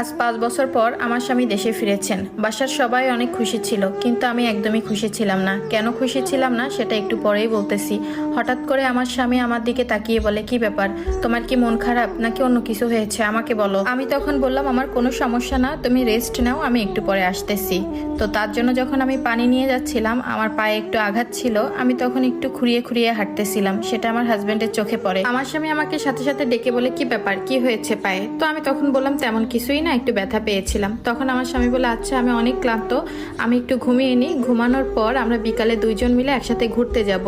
আজ 5 বছর পর আমার স্বামী দেশে ফিরেছেন। বাসার সবাই অনেক খুশি ছিল, কিন্তু আমি একদমই খুশি ছিলাম না। কেন খুশি ছিলাম না সেটা একটু পরেই বলতেছি। হঠাৎ করে আমার স্বামী আমার দিকে তাকিয়ে বলে, কি ব্যাপার, তোমার কি মন খারাপ নাকি অন্য কিছু হয়েছে, আমাকে বলো। আমি তখন বললাম, আমার কোনো সমস্যা না, তুমি রেস্ট নাও, আমি একটু পরে আসতেছি। তো তার জন্য যখন আমি পানি নিয়ে যাচ্ছিলাম, আমার পায়ে একটু আঘাত ছিল, আমি তখন একটু খুঁড়িয়ে খুঁড়িয়ে হাঁটতেছিলাম। সেটা আমার হাজবেন্ডের চোখে পড়ে। আমার স্বামী আমাকে সাথে সাথে ডেকে বলে, কি ব্যাপার, কি হয়েছে পায়ে? তো আমি তখন বললাম, তেমন কিছুই না, একটু ব্যথা পেয়েছিলাম। তখন আমার স্বামী বলে, আচ্ছা আমি অনেক ক্লান্ত, আমি একটু ঘুমিয়ে নিই, ঘুমানোর পর আমরা বিকালে দুইজন মিলে একসাথে ঘুরতে যাব।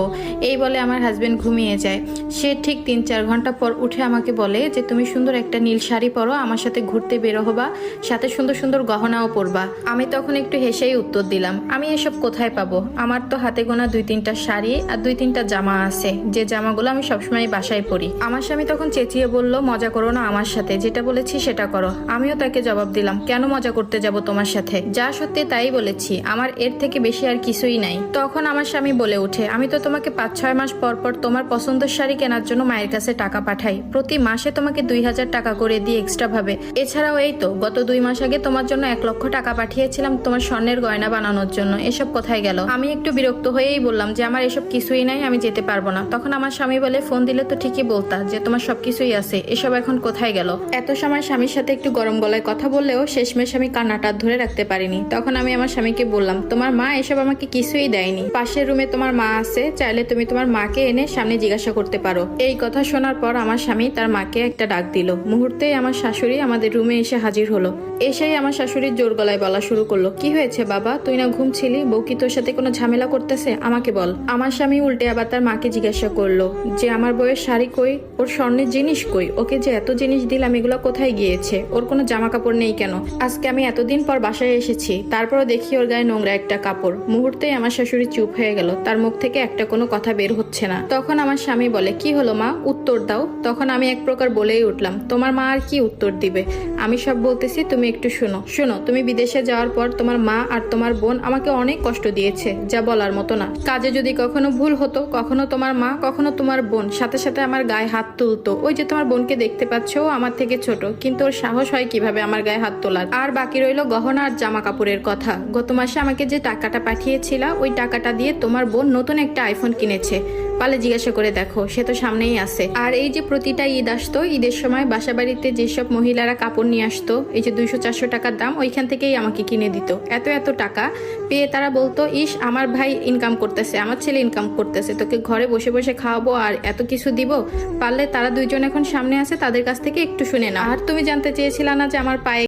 এই বলে আমার হাজবেন্ড ঘুমিয়ে যায়। সে ঠিক 3-4 ঘন্টা পর উঠে আমাকে বলে যে, তুমি সুন্দর একটা নীল শাড়ি পরো, আমার সাথে ঘুরতে বেরো হবা, সাথে সুন্দর সুন্দর গহনাও পরবা। আমি তখন একটু হেসেই উত্তর দিলাম, আমি এসব কোথায় পাবো? আমার তো হাতে গোনা 2-3টা শাড়ি আর 2-3টা জামা আছে, যে জামাগুলো আমি সবসময় বাসায় পরি। আমার স্বামী তখন চেঁচিয়ে বলল, মজা করো না আমার সাথে, যেটা বলেছি সেটা করো। আমিও তাকে জবাব দিলাম, কেন মজা করতে যাব তোমার সাথে? যা সত্যি তাই বলেছি, আমার এর থেকে বেশি আর কিছুই নাই। তখন আমার স্বামী বলে ওঠে, আমি তো তোমাকে 5-6 মাস পর পর তোমার পছন্দের শাড়ি কেনার জন্য মায়ের কাছে টাকা পাঠাই, প্রতি মাসে তোমাকে 2000 টাকা করে দিই এক্সট্রা ভাবে। এছাড়াও এই তো গত 2 মাস আগে তোমার জন্য 1 লক্ষ টাকা পাঠিয়েছিলাম তোমার স্বর্ণের গয়না বানানোর জন্য, এসব কোথায় গেল? আমি একটু বিরক্ত হয়েই বললাম যে, আমার এসব কিছুই নাই, আমি যেতে পারবো না। তখন আমার স্বামী বলে, ফোন দিলে তো ঠিকই বলতা যে তোমার সবকিছুই আছে, এসব এখন কোথায় গেল? এত সময় স্বামীর সাথে একটু গরম গলায় কথা বললেও শেষমেশ আমি কান্নাটা ধরে রাখতে পারিনি। তখন আমি আমার স্বামীকে বললাম, তোমার মা এসব আমাকে কিছুই দেয়নি, পাশের রুমে তোমার মা আছে, চাইলে তুমি তোমার মাকে এনে সামনে জিজ্ঞাসা করতে পারো। এই কথা শোনার পর আমার স্বামী তার মাকে একটা ডাক দিল। মুহূর্তেই আমার শাশুড়ি আমাদের রুমে এসে হাজির হলো। এসেই আমার শাশুড়ির জোর গলায় বলা শুরু করলো, কি হয়েছে বাবা, তুই না ঘুমছিলি? বউ কি তোর সাথে কোনো ঝামেলা করতেছে? আমাকে বল। আমার স্বামী উল্টে আবার তার মাকে জিজ্ঞাসা করলো যে, আমার বউয়ের শাড়ি কই, ওর স্বর্ণের জিনিস কই, ওকে যে এত জিনিস দিলাম এগুলো কোথায় গিয়েছে, ওর কোনো জামা কাপড় নেই কেন? আজকে আমি এতদিন পর বাসায় এসেছি, তারপরও দেখি ওর গায়ে নোংরা একটা কাপড়। মুহূর্তেই আমার শাশুড়ি চুপ হয়ে গেল, তার মুখ থেকে একটা কোনো কথা বের হচ্ছে না। তখন আমার স্বামী বলে, কি হলো মা, উত্তর দাও। তখন আমি এক প্রকার বলেই উঠলাম, তোমার মা আর কি উত্তর দিবে, আমি সব বলতেছি, তুমি একটু শোনো। শোনো, তুমি বিদেশে যাওয়ার পর তোমার মা আর তোমার বোন আমাকে অনেক কষ্ট দিয়েছে, যা বলার মতো না। কাজে যদি কখনো ভুল হতো, কখনো তোমার মা কখনো তোমার বোন সাথে সাথে আমার গায়ে হাত তুলতো। ওই যে তোমার বোনকে দেখতে পাচ্ছ, ও আমার থেকে ছোট, কিন্তু ওর সাহস হয় কিভাবে আমার গায়ে হাত তোলার? আর বাকি রইল গহনা আর জামা কাপড়ের কথা। গত মাসে আমাকে যে টাকাটা পাঠিয়েছিল, ওই টাকাটা দিয়ে তোমার বোন নতুন একটা আইফোন কিনেছে, পালে জিজ্ঞাসা করে দেখো, সে তো সামনেই আছে। আর এই যে প্রতিটা ঈদ আসতো, ঈদের সময় বাসা বাড়িতে যেসব মহিলারা কাপড় নিয়ে আসতো, এই যে 200-400 টাকার দাম, ওইখান থেকেই আমাকে কিনে দিত। এত এত টাকা পেয়ে তারা বলতো, ইস আমার ভাই ইনকাম করতেছে, আমার ছেলে ইনকাম করতেছে, তোকে ঘরে বসে বসে খাওয়াবো আর এত কিছু দিব। পারলে তারা দুইজন এখন সামনে আছে, তাদের কাছ থেকে একটু শুনে না। আর তুমি জানতে চেয়েছিলে না যে আমার পায়ে